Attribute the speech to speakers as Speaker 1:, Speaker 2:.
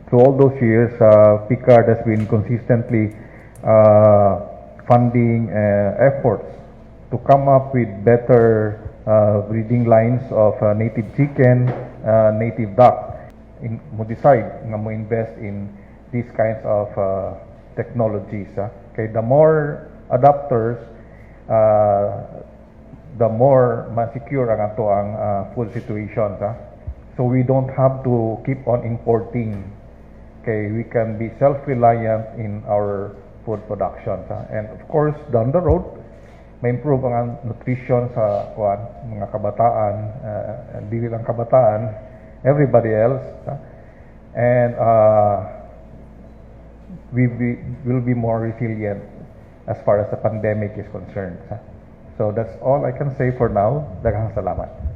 Speaker 1: through all those years, PICARD has been consistently funding efforts to come up with better breeding lines of native chicken, native duck. Mo decide nga mo invest in these kinds of technologies. Okay, the more adapters, the more ma-secure ang ato ang food situation. So we don't have to keep on importing. Okay, we can be self-reliant in our food production. And of course, down the road, may improve ang nutrition sa mga kabataan, hindi lang kabataan, everybody else. And we will be more resilient as far as the pandemic is concerned. So that's all I can say for now. Daghang salamat.